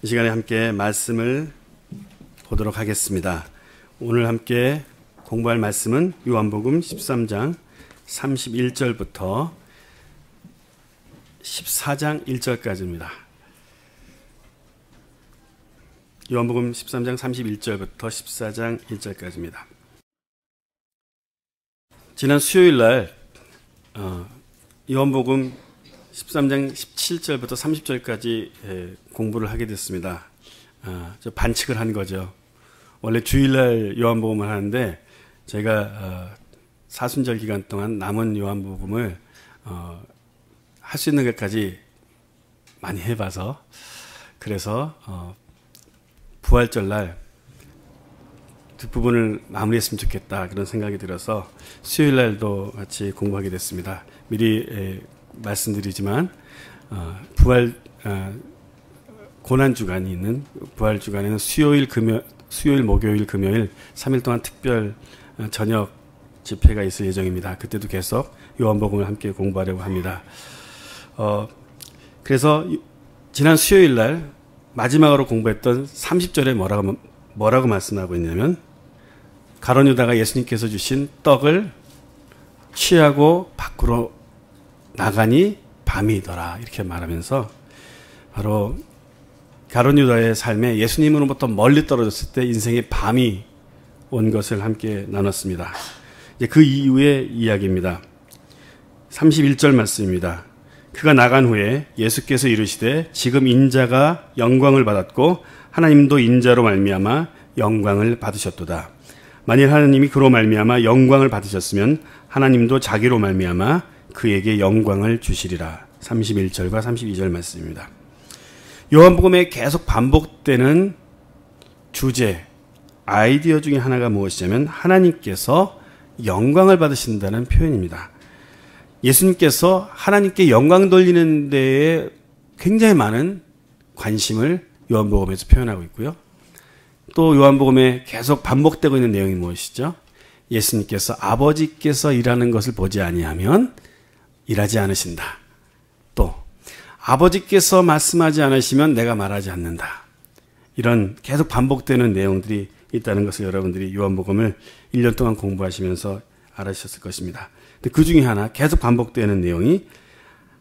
이 시간에 함께 말씀을 보도록 하겠습니다. 오늘 함께 공부할 말씀은 요한복음 13장 31절부터 14장 1절까지입니다. 요한복음 13장 31절부터 14장 1절까지입니다. 지난 수요일 날 요한복음 13장 17절부터 30절까지 공부를 하게 됐습니다. 반칙을 한 거죠. 원래 주일날 요한복음을 하는데 제가 사순절 기간 동안 남은 요한복음을 할 수 있는 것까지 많이 해봐서 그래서 부활절날 뒷부분을 마무리했으면 좋겠다 그런 생각이 들어서 수요일날도 같이 공부하게 됐습니다. 미리 말씀드리지만 부활 고난주간이 있는 부활주간에는 수요일, 목요일, 금요일 3일 동안 특별 저녁 집회가 있을 예정입니다. 그때도 계속 요한복음을 함께 공부하려고 합니다. 그래서 지난 수요일 날 마지막으로 공부했던 30절에 뭐라고 말씀하고 있냐면 가룟 유다가 예수님께서 주신 떡을 취하고 밖으로 나가니 밤이더라 이렇게 말하면서 바로 가룟 유다의 삶에 예수님으로부터 멀리 떨어졌을 때 인생의 밤이 온 것을 함께 나눴습니다. 이제 그 이후의 이야기입니다. 31절 말씀입니다. 그가 나간 후에 예수께서 이르시되 지금 인자가 영광을 받았고 하나님도 인자로 말미암아 영광을 받으셨도다. 만일 하나님이 그로 말미암아 영광을 받으셨으면 하나님도 자기로 말미암아 그에게 영광을 주시리라. 31절과 32절 말씀입니다. 요한복음에 계속 반복되는 주제, 아이디어 중에 하나가 무엇이냐면 하나님께서 영광을 받으신다는 표현입니다. 예수님께서 하나님께 영광 돌리는 데에 굉장히 많은 관심을 요한복음에서 표현하고 있고요. 또 요한복음에 계속 반복되고 있는 내용이 무엇이죠? 예수님께서 아버지께서 일하는 것을 보지 아니하면 일하지 않으신다. 또 아버지께서 말씀하지 않으시면 내가 말하지 않는다. 이런 계속 반복되는 내용들이 있다는 것을 여러분들이 요한복음을 1년 동안 공부하시면서 알아주셨을 것입니다. 근데 그 중에 하나 계속 반복되는 내용이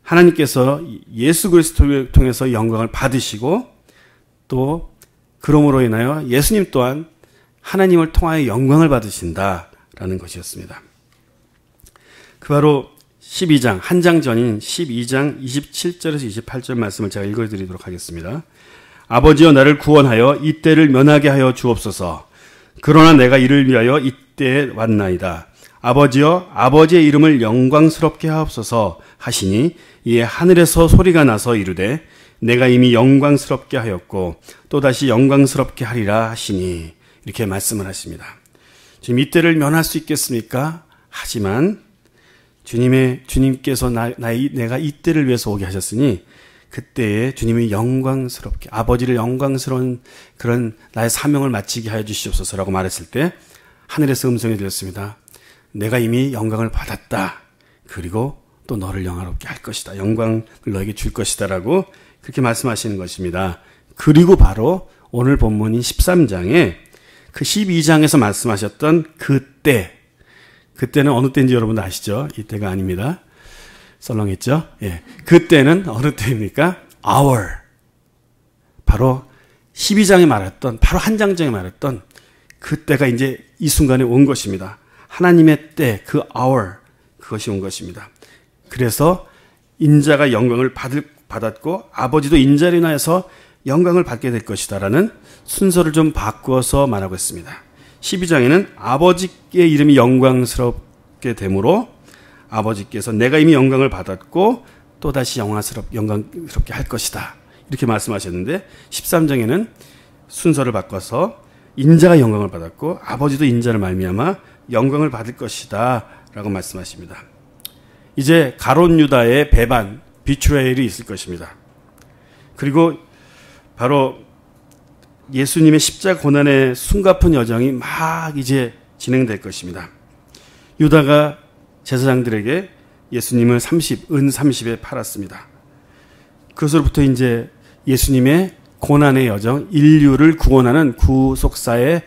하나님께서 예수 그리스도를 통해서 영광을 받으시고 또 그러므로 인하여 예수님 또한 하나님을 통하여 영광을 받으신다라는 것이었습니다. 그 바로 12장, 한 장 전인 12장 27절에서 28절 말씀을 제가 읽어드리도록 하겠습니다. 아버지여 나를 구원하여 이때를 면하게 하여 주옵소서. 그러나 내가 이를 위하여 이때에 왔나이다. 아버지여 아버지의 이름을 영광스럽게 하옵소서 하시니 이에 하늘에서 소리가 나서 이르되 내가 이미 영광스럽게 하였고 또다시 영광스럽게 하리라 하시니 이렇게 말씀을 하십니다. 지금 이때를 면할 수 있겠습니까? 하지만 주님께서 내가 이때를 위해서 오게 하셨으니 그때에 주님이 영광스럽게 아버지를 영광스러운 그런 나의 사명을 마치게 하여 주시옵소서라고 말했을 때 하늘에서 음성이 들렸습니다. 내가 이미 영광을 받았다. 그리고 또 너를 영화롭게 할 것이다. 영광을 너에게 줄 것이다 라고 그렇게 말씀하시는 것입니다. 그리고 바로 오늘 본문인 13장에 그 12장에서 말씀하셨던 그때는 어느 때인지 여러분도 아시죠? 이때가 아닙니다. 썰렁했죠? 예. 그때는 어느 때입니까? hour. 바로 12장에 말했던, 바로 한 장 전에 말했던 그때가 이제 이 순간에 온 것입니다. 하나님의 때, 그 hour, 그것이 온 것입니다. 그래서 인자가 영광을 받았고 아버지도 인자로 인하여서 영광을 받게 될 것이다라는 순서를 좀 바꾸어서 말하고 있습니다. 12장에는 아버지의 이름이 영광스럽게 되므로 아버지께서 내가 이미 영광을 받았고 또다시 영광스럽게 할 것이다. 이렇게 말씀하셨는데 13장에는 순서를 바꿔서 인자가 영광을 받았고 아버지도 인자를 말미암아 영광을 받을 것이다 라고 말씀하십니다. 이제 가룟 유다의 배반, 비트레일이 있을 것입니다. 그리고 바로 예수님의 십자가 고난의 숨가쁜 여정이 막 이제 진행될 것입니다. 유다가 제사장들에게 예수님을 은 30에 팔았습니다. 그것으로부터 이제 예수님의 고난의 여정, 인류를 구원하는 구속사의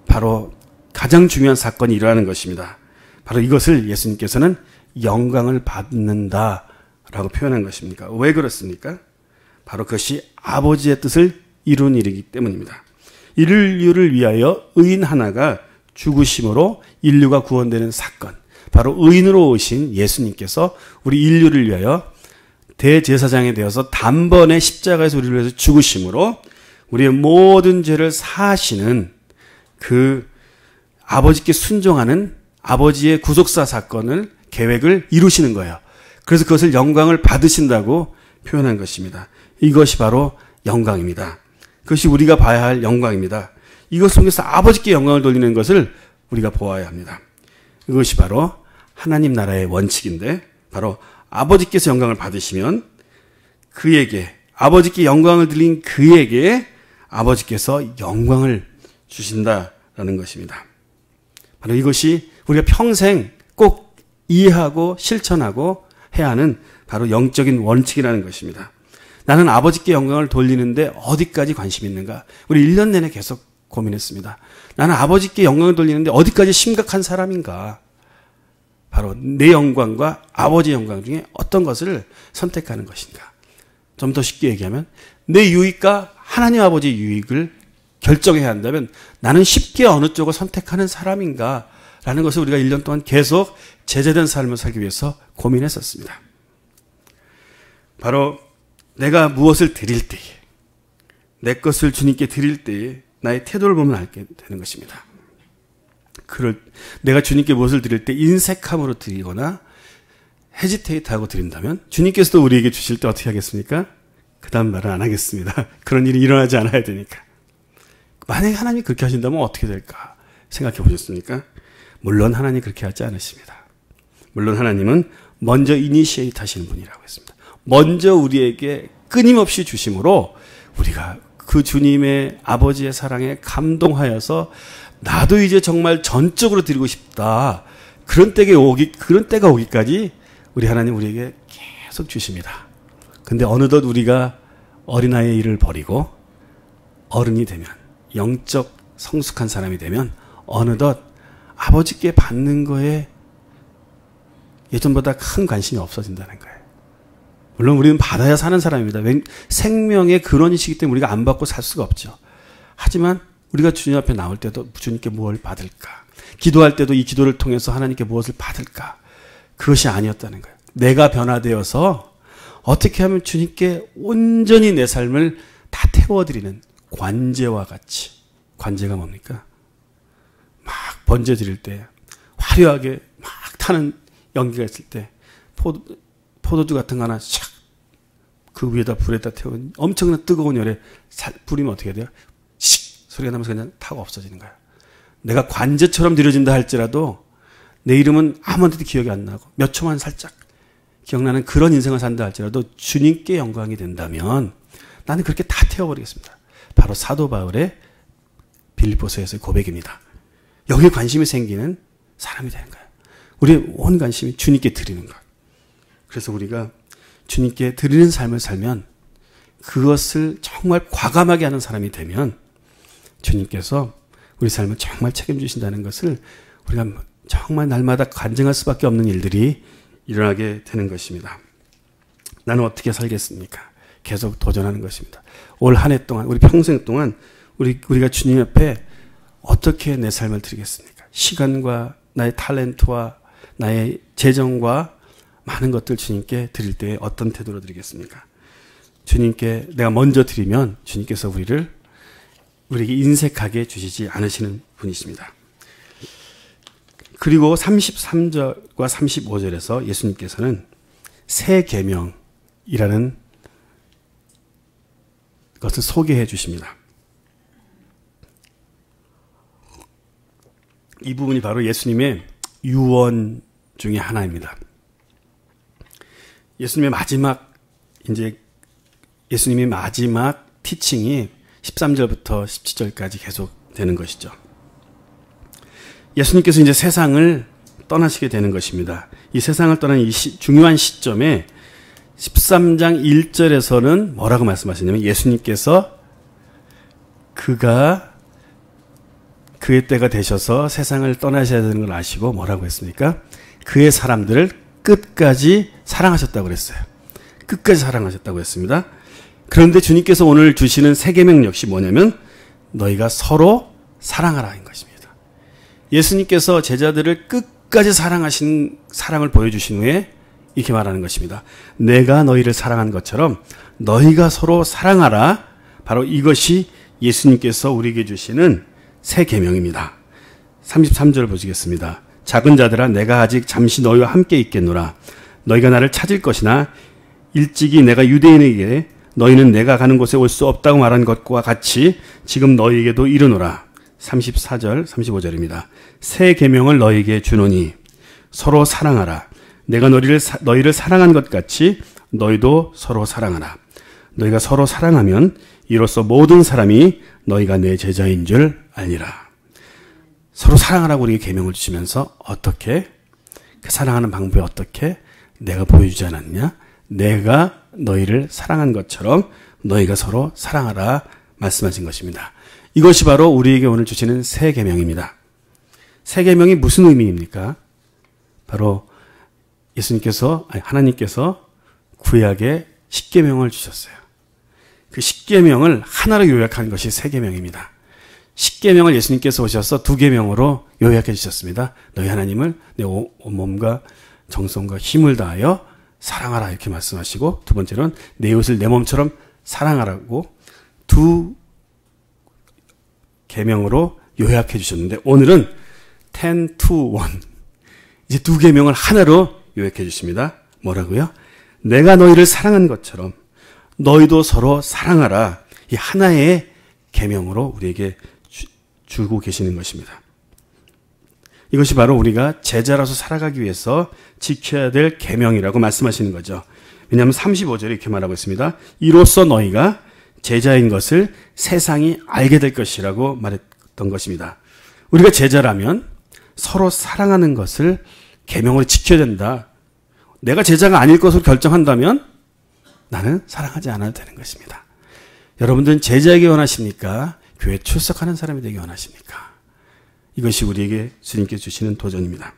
바로 가장 중요한 사건이 일어나는 것입니다. 바로 이것을 예수님께서는 영광을 받는다라고 표현한 것입니까? 왜 그렇습니까? 바로 그것이 아버지의 뜻을 이룬 일이기 때문입니다. 인류를 위하여 의인 하나가 죽으심으로 인류가 구원되는 사건, 바로 의인으로 오신 예수님께서 우리 인류를 위하여 대제사장이 되어서 단번에 십자가에서 우리를 위해서 죽으심으로 우리의 모든 죄를 사하시는 그 아버지께 순종하는 아버지의 구속사 사건을 계획을 이루시는 거예요. 그래서 그것을 영광을 받으신다고 표현한 것입니다. 이것이 바로 영광입니다. 그것이 우리가 봐야 할 영광입니다. 이것 속에서 아버지께 영광을 돌리는 것을 우리가 보아야 합니다. 이것이 바로 하나님 나라의 원칙인데, 바로 아버지께서 영광을 받으시면 그에게, 아버지께 영광을 드린 그에게 아버지께서 영광을 주신다라는 것입니다. 바로 이것이 우리가 평생 꼭 이해하고 실천하고 해야 하는 바로 영적인 원칙이라는 것입니다. 나는 아버지께 영광을 돌리는데 어디까지 관심이 있는가? 우리 1년 내내 계속 고민했습니다. 나는 아버지께 영광을 돌리는데 어디까지 심각한 사람인가? 바로 내 영광과 아버지의 영광 중에 어떤 것을 선택하는 것인가? 좀 더 쉽게 얘기하면 내 유익과 하나님 아버지의 유익을 결정해야 한다면 나는 쉽게 어느 쪽을 선택하는 사람인가? 라는 것을 우리가 1년 동안 계속 제재된 삶을 살기 위해서 고민했었습니다. 바로 내가 무엇을 드릴 때에, 내 것을 주님께 드릴 때에 나의 태도를 보면 알게 되는 것입니다. 내가 주님께 무엇을 드릴 때 인색함으로 드리거나 헤지테이트하고 드린다면 주님께서도 우리에게 주실 때 어떻게 하겠습니까? 그 다음 말은 안 하겠습니다. 그런 일이 일어나지 않아야 되니까. 만약에 하나님이 그렇게 하신다면 어떻게 될까 생각해 보셨습니까? 물론 하나님이 그렇게 하지 않으십니다. 물론 하나님은 먼저 이니시에이트 하시는 분이라고 했습니다. 먼저 우리에게 끊임없이 주심으로 우리가 그 주님의 아버지의 사랑에 감동하여서 나도 이제 정말 전적으로 드리고 싶다. 그런 때가 오기까지 우리 하나님 우리에게 계속 주십니다. 근데 어느덧 우리가 어린아이의 일을 버리고 어른이 되면, 영적 성숙한 사람이 되면 어느덧 아버지께 받는 거에 예전보다 큰 관심이 없어진다는 거예요. 물론 우리는 받아야 사는 사람입니다. 생명의 근원이시기 때문에 우리가 안 받고 살 수가 없죠. 하지만 우리가 주님 앞에 나올 때도 주님께 무엇을 받을까? 기도할 때도 이 기도를 통해서 하나님께 무엇을 받을까? 그것이 아니었다는 거예요. 내가 변화되어서 어떻게 하면 주님께 온전히 내 삶을 다 태워드리는 관제와 같이. 관제가 뭡니까? 막 번제 드릴 때 화려하게 막 타는 연기가 있을 때 포도주 같은 거 하나 샥 그 위에다 불에다 태운 엄청난 뜨거운 열에 불이면 어떻게 돼요? 씩 소리가 나면서 그냥 타고 없어지는 거야. 내가 관제처럼 드려진다 할지라도 내 이름은 아무한테도 기억이 안 나고 몇 초만 살짝 기억나는 그런 인생을 산다 할지라도 주님께 영광이 된다면 나는 그렇게 다 태워버리겠습니다. 바로 사도 바울의 빌립보서에서의 고백입니다. 여기에 관심이 생기는 사람이 되는 거예요. 우리의 온 관심이 주님께 드리는 것. 그래서 우리가 주님께 드리는 삶을 살면, 그것을 정말 과감하게 하는 사람이 되면 주님께서 우리 삶을 정말 책임지신다는 것을 우리가 정말 날마다 간증할 수밖에 없는 일들이 일어나게 되는 것입니다. 나는 어떻게 살겠습니까? 계속 도전하는 것입니다. 올 한 해 동안, 우리 평생 동안 우리가 주님 앞에 어떻게 내 삶을 드리겠습니까? 시간과 나의 탤런트와 나의 재정과 많은 것들 주님께 드릴 때 어떤 태도로 드리겠습니까? 주님께 내가 먼저 드리면 주님께서 우리에게 인색하게 주시지 않으시는 분이십니다. 그리고 33절과 35절에서 예수님께서는 새 계명이라는 것을 소개해 주십니다. 이 부분이 바로 예수님의 유언 중에 하나입니다. 예수님의 마지막 티칭이 13절부터 17절까지 계속 되는 것이죠. 예수님께서 이제 세상을 떠나시게 되는 것입니다. 이 세상을 떠나는 이 중요한 시점에 13장 1절에서는 뭐라고 말씀하시냐면 예수님께서 그의 때가 되셔서 세상을 떠나셔야 되는 걸 아시고 뭐라고 했습니까? 그의 사람들을 끝까지 사랑하셨다고 그랬어요. 끝까지 사랑하셨다고 했습니다. 그런데 주님께서 오늘 주시는 새 계명 역시 뭐냐면 너희가 서로 사랑하라는 것입니다. 예수님께서 제자들을 끝까지 사랑하신 사랑을 보여주신 후에 이렇게 말하는 것입니다. 내가 너희를 사랑한 것처럼 너희가 서로 사랑하라. 바로 이것이 예수님께서 우리에게 주시는 새 계명입니다. 33절 보시겠습니다. 작은 자들아 내가 아직 잠시 너희와 함께 있겠노라. 너희가 나를 찾을 것이나 일찍이 내가 유대인에게 너희는 내가 가는 곳에 올 수 없다고 말한 것과 같이 지금 너희에게도 이르노라. 34절 35절입니다. 새 계명을 너희에게 주노니 서로 사랑하라. 내가 너희를 사랑한 것 같이 너희도 서로 사랑하라. 너희가 서로 사랑하면 이로써 모든 사람이 너희가 내 제자인 줄 알리라. 서로 사랑하라고 우리에게 계명을 주시면서 어떻게? 그 사랑하는 방법이 어떻게? 내가 보여주지 않았냐? 내가 너희를 사랑한 것처럼 너희가 서로 사랑하라 말씀하신 것입니다. 이것이 바로 우리에게 오늘 주시는 새 계명입니다. 새 계명이 무슨 의미입니까? 바로 하나님께서 구약에 십계명을 주셨어요. 그 십계명을 하나로 요약한 것이 새 계명입니다. 십계명을 예수님께서 오셔서 두 계명으로 요약해 주셨습니다. 너희 하나님을 내 온몸과 정성과 힘을 다하여 사랑하라 이렇게 말씀하시고, 두 번째로는 내 이웃을 내 몸처럼 사랑하라고 두 계명으로 요약해 주셨는데, 오늘은 10 to 1 이제 두 계명을 하나로 요약해 주십니다. 뭐라고요? 내가 너희를 사랑한 것처럼 너희도 서로 사랑하라. 이 하나의 계명으로 우리에게 주고 계시는 것입니다. 이것이 바로 우리가 제자로서 살아가기 위해서 지켜야 될 계명이라고 말씀하시는 거죠. 왜냐하면 35절에 이렇게 말하고 있습니다. 이로써 너희가 제자인 것을 세상이 알게 될 것이라고 말했던 것입니다. 우리가 제자라면 서로 사랑하는 것을 계명으로 지켜야 된다. 내가 제자가 아닐 것으로 결정한다면 나는 사랑하지 않아도 되는 것입니다. 여러분들은 제자에게 원하십니까? 교회 출석하는 사람이 되기 원하십니까? 이것이 우리에게 주님께서 주시는 도전입니다.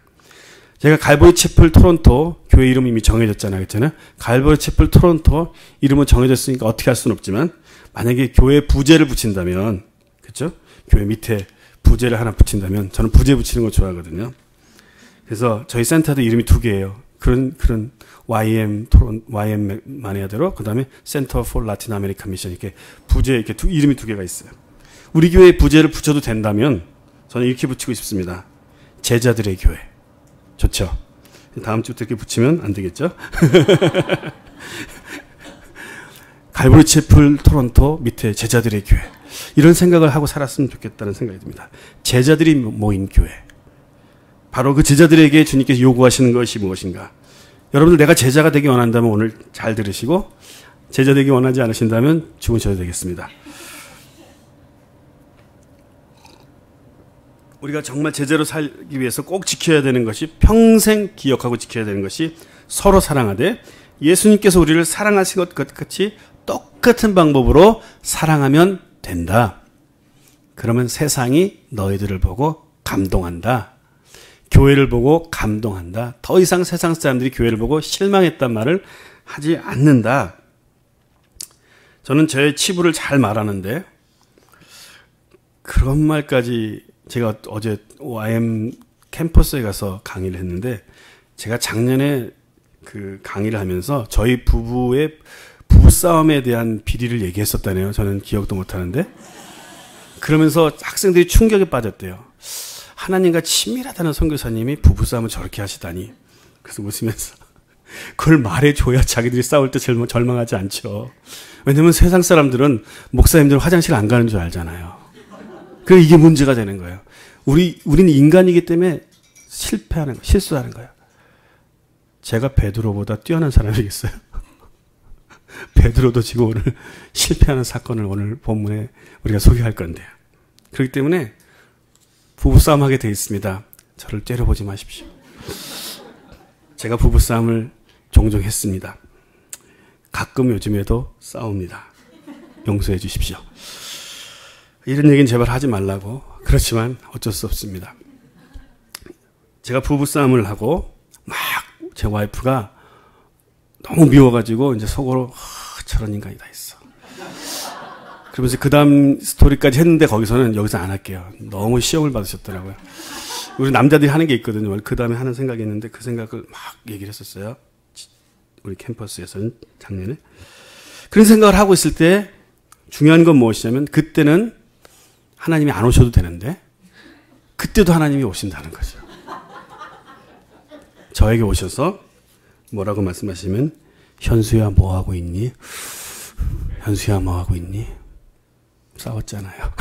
제가 갈보리 채플 토론토, 교회 이름 이미 정해졌잖아요. 그렇잖아요. 갈보리 채플 토론토 이름은 정해졌으니까 어떻게 할 수는 없지만, 만약에 교회 부제를 붙인다면, 그렇죠? 교회 밑에 부제를 하나 붙인다면, 저는 부제 붙이는 거 좋아하거든요. 그래서 저희 센터도 이름이 두 개예요. 그런 YM 마니아대로, 그 다음에 Center for Latin American Mission, 이렇게 부제, 이렇게 이름이 두 개가 있어요. 우리 교회에 부제를 붙여도 된다면 저는 이렇게 붙이고 싶습니다. 제자들의 교회. 좋죠? 다음 주부터 이렇게 붙이면 안 되겠죠? 갈보리 채플 토론토 밑에 제자들의 교회. 이런 생각을 하고 살았으면 좋겠다는 생각이 듭니다. 제자들이 모인 교회. 바로 그 제자들에게 주님께서 요구하시는 것이 무엇인가? 여러분들 내가 제자가 되기 원한다면 오늘 잘 들으시고, 제자 되기 원하지 않으신다면 주무셔도 되겠습니다. 우리가 정말 제자로 살기 위해서 꼭 지켜야 되는 것이, 평생 기억하고 지켜야 되는 것이 서로 사랑하되, 예수님께서 우리를 사랑하신 것 같이 똑같은 방법으로 사랑하면 된다. 그러면 세상이 너희들을 보고 감동한다. 교회를 보고 감동한다. 더 이상 세상 사람들이 교회를 보고 실망했단 말을 하지 않는다. 저는 제 치부를 잘 말하는데, 그런 말까지, 제가 어제 YM 캠퍼스에 가서 강의를 했는데, 제가 작년에 그 강의를 하면서 저희 부부의 부부싸움에 대한 비리를 얘기했었다네요. 저는 기억도 못하는데. 그러면서 학생들이 충격에 빠졌대요. 하나님과 친밀하다는 선교사님이 부부싸움을 저렇게 하시다니. 그래서 웃으면서 그걸 말해줘야 자기들이 싸울 때 절망하지 않죠. 왜냐면 세상 사람들은 목사님들 화장실 안 가는 줄 알잖아요. 그래서 이게 문제가 되는 거예요. 우리는 인간이기 때문에 실수하는 거예요. 제가 베드로보다 뛰어난 사람이겠어요? 베드로도 지금 오늘 실패하는 사건을 오늘 본문에 우리가 소개할 건데요. 그렇기 때문에 부부싸움 하게 되어 있습니다. 저를 째려보지 마십시오. 제가 부부싸움을 종종 했습니다. 가끔 요즘에도 싸웁니다. 용서해 주십시오. 이런 얘기는 제발 하지 말라고. 그렇지만 어쩔 수 없습니다. 제가 부부싸움을 하고 막 제 와이프가 너무 미워가지고 이제 속으로 저런 인간이 다 있어. 그러면서 그 다음 스토리까지 했는데 거기서는 여기서 안 할게요. 너무 시험을 받으셨더라고요. 우리 남자들이 하는 게 있거든요. 그 다음에 하는 생각이 있는데 그 생각을 막 얘기를 했었어요. 우리 캠퍼스에서는 작년에. 그런 생각을 하고 있을 때 중요한 건 무엇이냐면 그때는 하나님이 안 오셔도 되는데 그때도 하나님이 오신다는 거죠. 저에게 오셔서 뭐라고 말씀하시면 현수야 뭐 하고 있니? 현수야 뭐 하고 있니? 싸웠잖아요.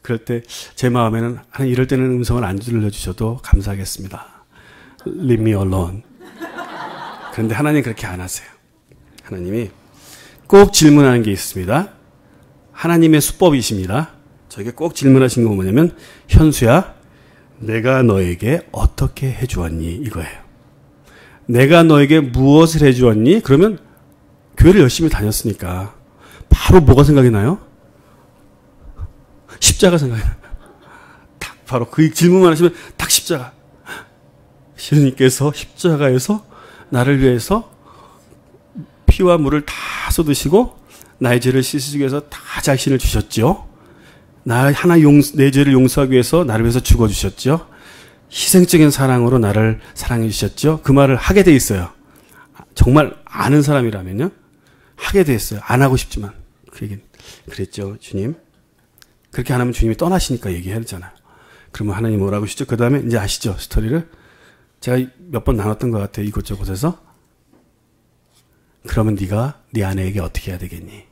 그럴 때 제 마음에는 하나님 이럴 때는 음성을 안 들려주셔도 감사하겠습니다. Leave me alone. 그런데 하나님 그렇게 안 하세요. 하나님이 꼭 질문하는 게 있습니다. 하나님의 수법이십니다. 저에게 꼭 질문하신 거 뭐냐면 현수야 내가 너에게 어떻게 해주었니? 이거예요. 내가 너에게 무엇을 해주었니? 그러면 교회를 열심히 다녔으니까 바로 뭐가 생각이 나요? 십자가 생각이 나요. 딱 바로 그 질문만 하시면 딱 십자가. 주님께서 십자가에서 나를 위해서 피와 물을 다 쏟으시고 나의 죄를 씻으시기 위해서 다 자신을 주셨죠. 내 죄를 용서하기 위해서 나를 위해서 죽어주셨죠. 희생적인 사랑으로 나를 사랑해 주셨죠. 그 말을 하게 돼 있어요. 정말 아는 사람이라면요. 하게 돼 있어요. 안 하고 싶지만. 그 얘기는 그랬죠. 주님. 그렇게 안 하면 주님이 떠나시니까 얘기해야 되잖아요. 그러면 하나님 뭐라고 하시죠? 그 다음에 이제 아시죠? 스토리를. 제가 몇 번 나눴던 것 같아요. 이곳저곳에서. 그러면 네가 네 아내에게 어떻게 해야 되겠니?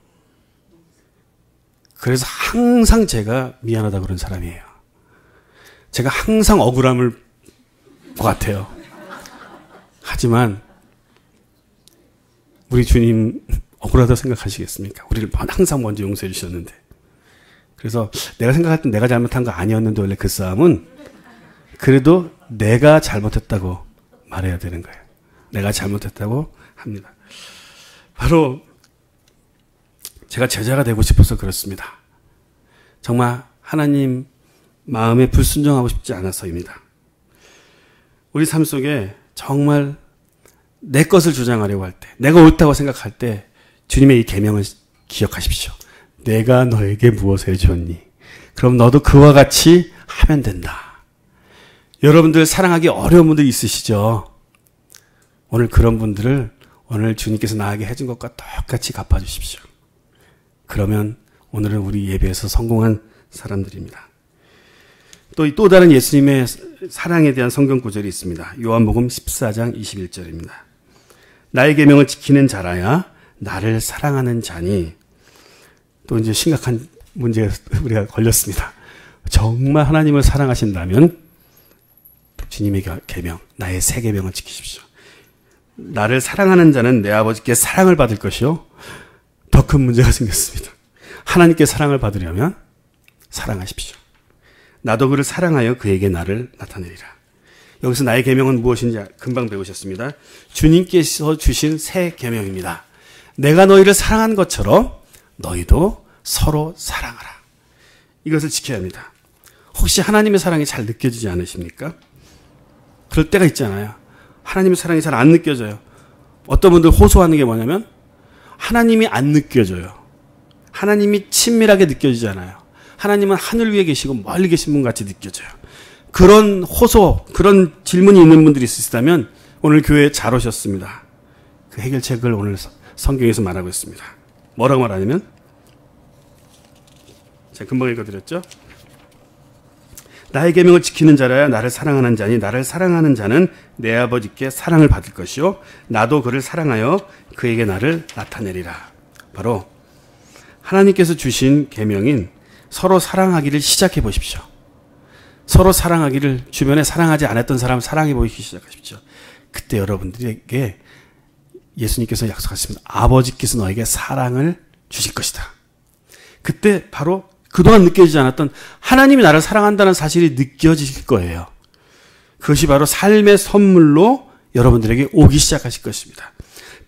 그래서 항상 제가 미안하다 그런 사람이에요. 제가 항상 억울함을 것 같아요. 하지만 우리 주님 억울하다고 생각하시겠습니까? 우리를 항상 먼저 용서해 주셨는데. 그래서 내가 생각할 때 내가 잘못한 거 아니었는데 원래 그 싸움은 그래도 내가 잘못했다고 말해야 되는 거예요. 내가 잘못했다고 합니다. 바로 제가 제자가 되고 싶어서 그렇습니다. 정말 하나님 마음에 불순종하고 싶지 않아서입니다. 우리 삶 속에 정말 내 것을 주장하려고 할 때, 내가 옳다고 생각할 때 주님의 이 계명을 기억하십시오. 내가 너에게 무엇을 해주었니? 그럼 너도 그와 같이 하면 된다. 여러분들 사랑하기 어려운 분들 있으시죠? 오늘 그런 분들을 오늘 주님께서 나에게 해준 것과 똑같이 갚아주십시오. 그러면 오늘은 우리 예배에서 성공한 사람들입니다. 또 다른 예수님의 사랑에 대한 성경 구절이 있습니다. 요한복음 14장 21절입니다. 나의 계명을 지키는 자라야 나를 사랑하는 자니. 또 이제 심각한 문제에 우리가 걸렸습니다. 정말 하나님을 사랑하신다면 주님의 계명, 나의 새 계명을 지키십시오. 나를 사랑하는 자는 내 아버지께 사랑을 받을 것이요. 더 큰 문제가 생겼습니다. 하나님께 사랑을 받으려면 사랑하십시오. 나도 그를 사랑하여 그에게 나를 나타내리라. 여기서 나의 계명은 무엇인지 금방 배우셨습니다. 주님께서 주신 새 계명입니다. 내가 너희를 사랑한 것처럼 너희도 서로 사랑하라. 이것을 지켜야 합니다. 혹시 하나님의 사랑이 잘 느껴지지 않으십니까? 그럴 때가 있잖아요. 하나님의 사랑이 잘 안 느껴져요. 어떤 분들 호소하는 게 뭐냐면 하나님이 안 느껴져요. 하나님이 친밀하게 느껴지잖아요. 하나님은 하늘 위에 계시고 멀리 계신 분 같이 느껴져요. 그런 호소, 그런 질문이 있는 분들이 있으시다면 오늘 교회에 잘 오셨습니다. 그 해결책을 오늘 성경에서 말하고 있습니다. 뭐라고 말하냐면 제가 금방 읽어드렸죠. 나의 계명을 지키는 자라야 나를 사랑하는 자니 나를 사랑하는 자는 내 아버지께 사랑을 받을 것이요 나도 그를 사랑하여 그에게 나를 나타내리라. 바로 하나님께서 주신 계명인 서로 사랑하기를 시작해 보십시오. 서로 사랑하기를 주변에 사랑하지 않았던 사람 사랑해 보이기 시작하십시오. 그때 여러분들에게 예수님께서 약속하셨습니다. 아버지께서 너에게 사랑을 주실 것이다. 그때 바로 그동안 느껴지지 않았던 하나님이 나를 사랑한다는 사실이 느껴질 거예요. 그것이 바로 삶의 선물로 여러분들에게 오기 시작하실 것입니다.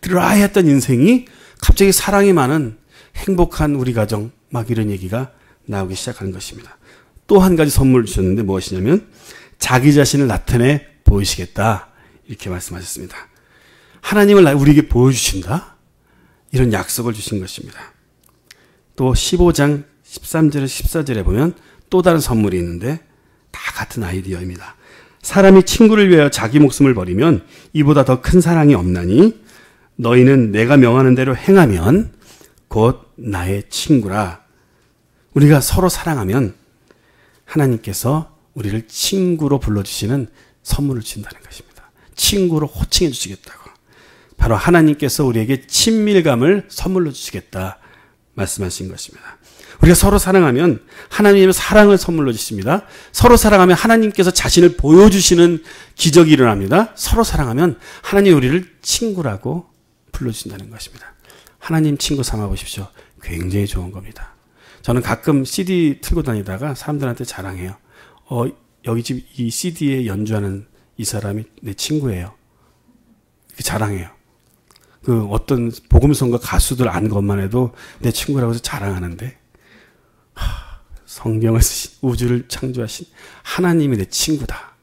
드라이했던 인생이 갑자기 사랑이 많은 행복한 우리 가정, 막 이런 얘기가 나오기 시작하는 것입니다. 또 한 가지 선물을 주셨는데 무엇이냐면 자기 자신을 나타내 보이시겠다 이렇게 말씀하셨습니다. 하나님을 우리에게 보여주신다? 이런 약속을 주신 것입니다. 또 15장 13절에서 14절에 보면 또 다른 선물이 있는데 다 같은 아이디어입니다. 사람이 친구를 위하여 자기 목숨을 버리면 이보다 더 큰 사랑이 없나니 너희는 내가 명하는 대로 행하면 곧 나의 친구라. 우리가 서로 사랑하면 하나님께서 우리를 친구로 불러주시는 선물을 주신다는 것입니다. 친구로 호칭해 주시겠다고. 바로 하나님께서 우리에게 친밀감을 선물로 주시겠다 말씀하신 것입니다. 우리가 서로 사랑하면 하나님의 사랑을 선물로 주십니다. 서로 사랑하면 하나님께서 자신을 보여주시는 기적이 일어납니다. 서로 사랑하면 하나님이 우리를 친구라고 불러주신다는 것입니다. 하나님 친구 삼아 보십시오. 굉장히 좋은 겁니다. 저는 가끔 CD 틀고 다니다가 사람들한테 자랑해요. 여기 집 이 CD에 연주하는 이 사람이 내 친구예요. 이렇게 자랑해요. 그 어떤 복음성가 가수들 안 것만 해도 내 친구라고 해서 자랑하는데 성경을 쓰신 우주를 창조하신 하나님이 내 친구다.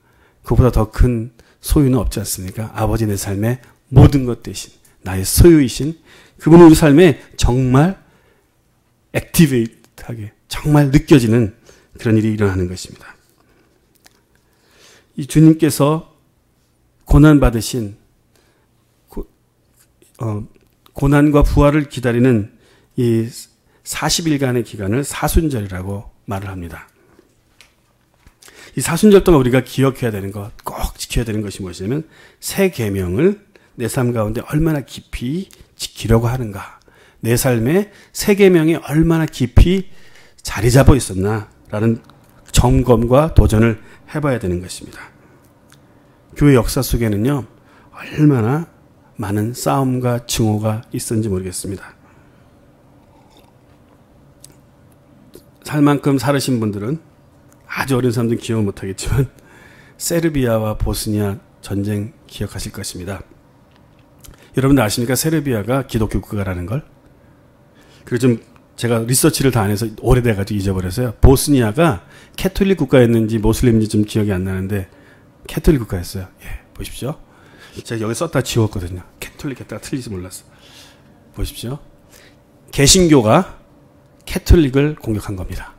그보다 더 큰 소유는 없지 않습니까? 아버지 내 삶의 모든 것 대신 나의 소유이신 그분은 우리 삶에 정말 액티베이트하게 정말 느껴지는 그런 일이 일어나는 것입니다. 이 주님께서 고난받으신 고난과 부활을 기다리는 이 40일간의 기간을 사순절이라고 말을 합니다. 이 사순절 동안 우리가 기억해야 되는 것, 꼭 지켜야 되는 것이 무엇이냐면 새 계명을 내 삶 가운데 얼마나 깊이 지키려고 하는가, 내 삶에 새 계명이 얼마나 깊이 자리 잡아 있었나라는 점검과 도전을 해봐야 되는 것입니다. 교회 역사 속에는요, 얼마나 많은 싸움과 증오가 있었는지 모르겠습니다. 살 만큼 살으신 분들은 아주 어린 사람들은 기억을 못하겠지만 세르비아와 보스니아 전쟁 기억하실 것입니다. 여러분들 아십니까? 세르비아가 기독교 국가라는 걸? 그리고 좀 제가 리서치를 다 안 해서 오래돼가지고 잊어버려서요. 보스니아가 캐톨릭 국가였는지 모슬림인지 좀 기억이 안 나는데 캐톨릭 국가였어요. 예, 보십시오. 제가 여기 썼다 지웠거든요. 캐톨릭 했다가 틀리지 몰랐어. 보십시오. 개신교가 캐톨릭을 공격한 겁니다.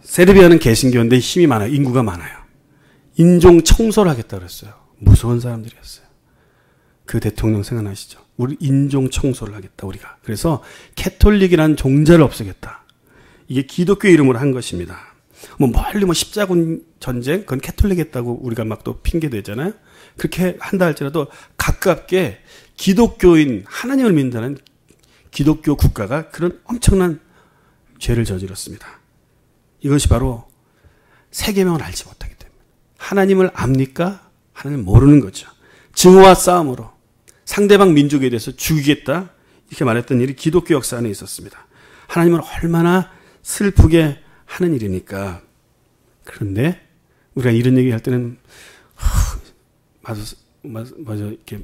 세르비아는 개신교인데 힘이 많아요. 인구가 많아요. 인종 청소를 하겠다 그랬어요. 무서운 사람들이었어요. 그 대통령 생각나시죠? 우리 인종 청소를 하겠다 우리가. 그래서 캐톨릭이라는 종자를 없애겠다. 이게 기독교 이름으로 한 것입니다. 멀리 십자군 전쟁 그건 캐톨릭 했다고 우리가 막 또 핑계 대잖아요. 그렇게 한다 할지라도 가깝게 기독교인 하나님을 믿는다는 기독교 국가가 그런 엄청난 죄를 저질렀습니다. 이것이 바로 새 계명을 알지 못하기 때문에. 하나님을 압니까? 하나님을 모르는 거죠. 증오와 싸움으로 상대방 민족에 대해서 죽이겠다 이렇게 말했던 일이 기독교 역사 안에 있었습니다. 하나님을 얼마나 슬프게 하는 일이니까. 그런데 우리가 이런 얘기 할 때는 맞아 이렇게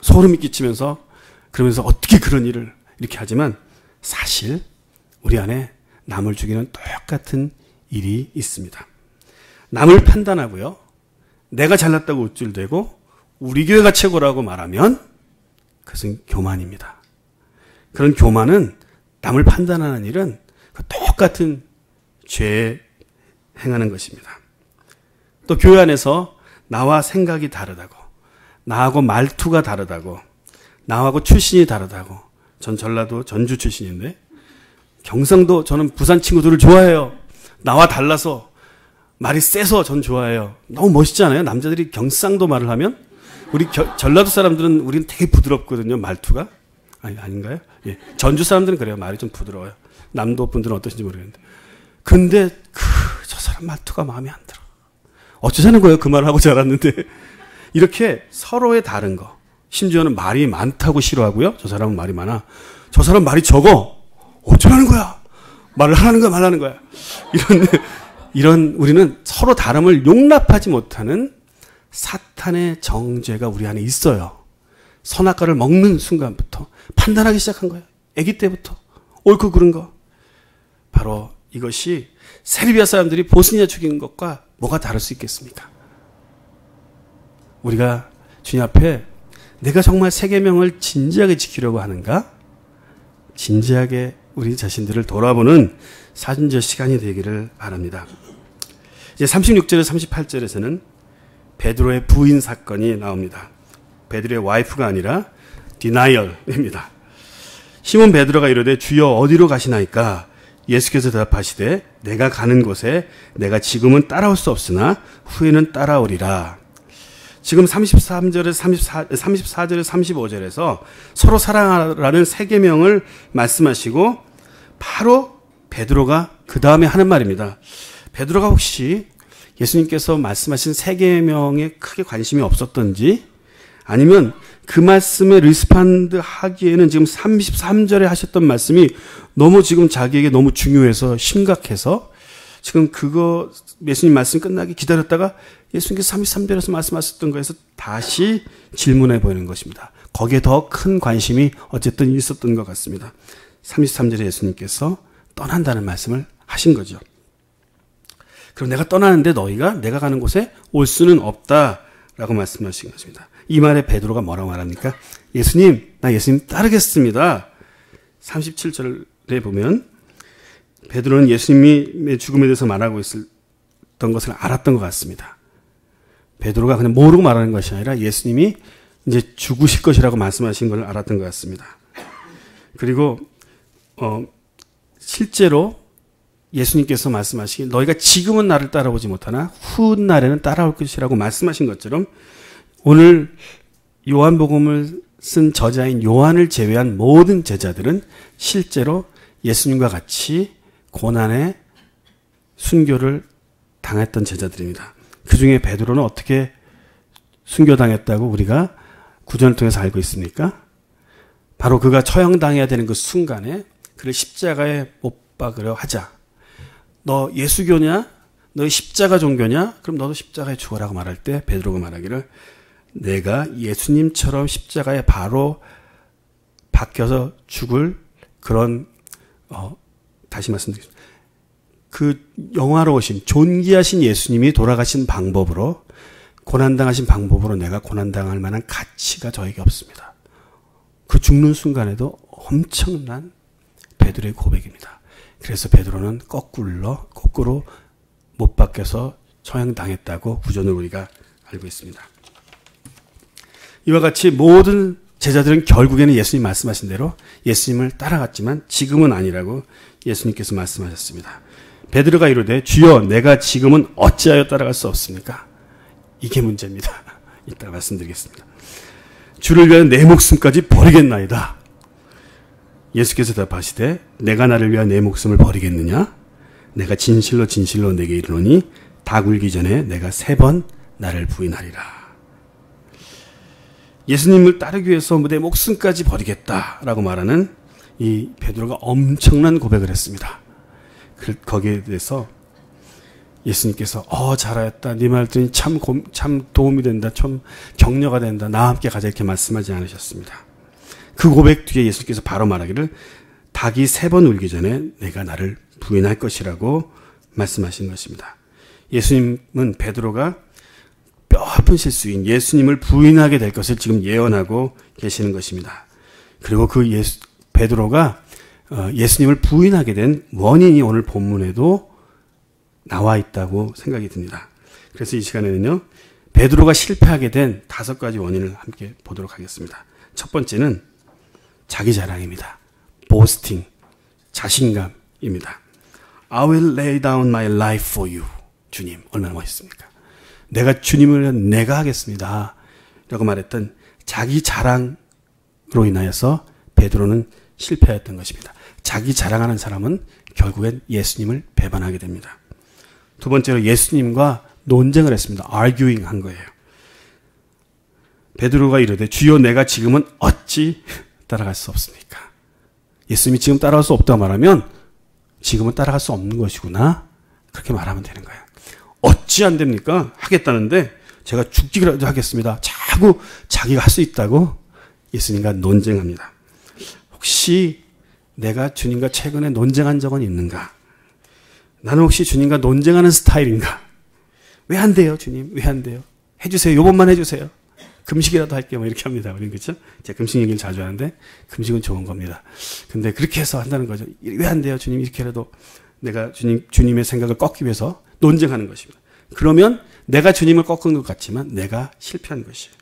소름이 끼치면서 그러면서 어떻게 그런 일을 이렇게 하지만 사실 우리 안에 남을 죽이는 똑같은 일이 있습니다. 남을 판단하고요. 내가 잘났다고 우쭐대고 우리 교회가 최고라고 말하면 그것은 교만입니다. 그런 교만은 남을 판단하는 일은 똑같은 죄에 행하는 것입니다. 또 교회 안에서 나와 생각이 다르다고, 나하고 말투가 다르다고, 나하고 출신이 다르다고. 전 전라도 전주 출신인데 경상도 저는 부산 친구들을 좋아해요. 나와 달라서 말이 세서 전 좋아해요. 너무 멋있지 않아요? 남자들이 경상도 말을 하면 우리 전라도 사람들은 우리는 되게 부드럽거든요. 말투가. 아닌가요? 예. 전주 사람들은 그래요. 말이 좀 부드러워요. 남도 분들은 어떠신지 모르겠는데. 근데 저 사람 말투가 마음에 안 들어. 어쩌자는 거예요? 그 말을 하고 자랐는데. 이렇게 서로의 다른 거. 심지어는 말이 많다고 싫어하고요. 저 사람은 말이 많아. 저 사람 말이 적어. 어쩌라는 거야? 말을 하라는 거야, 말하는 거야. 이런 우리는 서로 다름을 용납하지 못하는 사탄의 정죄가 우리 안에 있어요. 선악과를 먹는 순간부터 판단하기 시작한 거예요. 아기 때부터. 옳고 그른 거. 바로 이것이 세르비아 사람들이 보스니아 죽인 것과 뭐가 다를 수 있겠습니까? 우리가 주님 앞에 내가 정말 세 계명을 진지하게 지키려고 하는가? 진지하게 우리 자신들을 돌아보는 사순절 시간이 되기를 바랍니다. 이제 36절에서 38절에서는 베드로의 부인 사건이 나옵니다. 베드로의 와이프가 아니라 디나이얼입니다. 시몬 베드로가 이르되 주여 어디로 가시나이까? 예수께서 대답하시되 내가 가는 곳에 내가 지금은 따라올 수 없으나 후에는 따라오리라. 지금 34절에서 35절에서 서로 사랑하라는 세 계명을 말씀하시고 바로 베드로가 그 다음에 하는 말입니다. 베드로가 혹시 예수님께서 말씀하신 세 계명에 크게 관심이 없었던지 아니면 그 말씀에 리스판드 하기에는 지금 33절에 하셨던 말씀이 너무 지금 자기에게 너무 중요해서 심각해서 지금 그거 예수님 말씀 끝나기 기다렸다가 예수님께서 33절에서 말씀하셨던 거에서 다시 질문해 보이는 것입니다. 거기에 더 큰 관심이 어쨌든 있었던 것 같습니다. 33절에 예수님께서 떠난다는 말씀을 하신 거죠. 그럼 내가 떠나는데 너희가 내가 가는 곳에 올 수는 없다라고 말씀하신 것입니다. 이 말에 베드로가 뭐라고 말합니까? 예수님, 나 예수님 따르겠습니다. 37절에 보면 베드로는 예수님의 죽음에 대해서 말하고 있었던 것을 알았던 것 같습니다. 베드로가 그냥 모르고 말하는 것이 아니라 예수님이 이제 죽으실 것이라고 말씀하신 걸 알았던 것 같습니다. 그리고 실제로 예수님께서 말씀하시기 너희가 지금은 나를 따라오지 못하나 훗날에는 따라올 것이라고 말씀하신 것처럼 오늘 요한복음을 쓴 저자인 요한을 제외한 모든 제자들은 실제로 예수님과 같이 고난의 순교를 당했던 제자들입니다. 그 중에 베드로는 어떻게 순교당했다고 우리가 구전을 통해서 알고 있습니까? 바로 그가 처형당해야 되는 그 순간에 그를 십자가에 못 박으려 하자. 너 예수교냐? 너희 십자가 종교냐? 그럼 너도 십자가에 죽어라고 말할 때 베드로가 말하기를 내가 예수님처럼 십자가에 바로 박혀서 죽을 그런 다시 말씀드리겠습니다. 그 영화로우신 존귀하신 예수님이 돌아가신 방법으로 고난당하신 방법으로 내가 고난당할 만한 가치가 저에게 없습니다. 그 죽는 순간에도 엄청난 베드로의 고백입니다. 그래서 베드로는 거꾸로 못 박혀서 처형당했다고 구전을 우리가 알고 있습니다. 이와 같이 모든 제자들은 결국에는 예수님 말씀하신 대로 예수님을 따라갔지만 지금은 아니라고 예수님께서 말씀하셨습니다. 베드로가 이르되 주여 내가 지금은 어찌하여 따라갈 수 없습니까? 이게 문제입니다. 이따 말씀드리겠습니다. 주를 위하여 내 목숨까지 버리겠나이다. 예수께서 대답하시되 내가 나를 위하여 내 목숨을 버리겠느냐? 내가 진실로 진실로 내게 이르노니 닭 울기 전에 내가 3번 나를 부인하리라. 예수님을 따르기 위해서 내 목숨까지 버리겠다라고 말하는 이 베드로가 엄청난 고백을 했습니다. 거기에 대해서 예수님께서 잘하였다. 네 말 들으니 참 도움이 된다. 참 격려가 된다. 나와 함께 가자 이렇게 말씀하지 않으셨습니다. 그 고백 뒤에 예수님께서 바로 말하기를 닭이 3번 울기 전에 내가 나를 부인할 것이라고 말씀하신 것입니다. 예수님은 베드로가 뼈아픈 실수인 예수님을 부인하게 될 것을 지금 예언하고 계시는 것입니다. 그리고 베드로가 예수님을 부인하게 된 원인이 오늘 본문에도 나와 있다고 생각이 듭니다. 그래서 이 시간에는요, 베드로가 실패하게 된 5가지 원인을 함께 보도록 하겠습니다. 첫 번째는 자기 자랑입니다. boasting, 자신감입니다. I will lay down my life for you. 주님, 얼마나 멋있습니까? 내가 주님을 위한 내가 하겠습니다. 라고 말했던 자기 자랑으로 인하여서 베드로는 실패했던 것입니다. 자기 자랑하는 사람은 결국엔 예수님을 배반하게 됩니다. 두 번째로 예수님과 논쟁을 했습니다. arguing 한 거예요. 베드로가 이르되 주여 내가 지금은 어찌 따라갈 수 없습니까? 예수님이 지금 따라갈 수 없다고 말하면 지금은 따라갈 수 없는 것이구나. 그렇게 말하면 되는 거예요. 어찌 안 됩니까? 하겠다는데 제가 죽기라도 하겠습니다. 자꾸 자기가 할 수 있다고 예수님과 논쟁합니다. 혹시 내가 주님과 최근에 논쟁한 적은 있는가? 나는 혹시 주님과 논쟁하는 스타일인가? 왜 안 돼요, 주님? 왜 안 돼요? 해주세요. 요번만 해주세요. 금식이라도 할게요. 뭐 이렇게 합니다. 우리는 그렇죠? 제가 금식 얘기를 자주 하는데 금식은 좋은 겁니다. 근데 그렇게 해서 한다는 거죠. 왜 안 돼요, 주님? 이렇게라도 내가 주님의 생각을 꺾기 위해서 논쟁하는 것입니다. 그러면 내가 주님을 꺾은 것 같지만 내가 실패한 것이에요.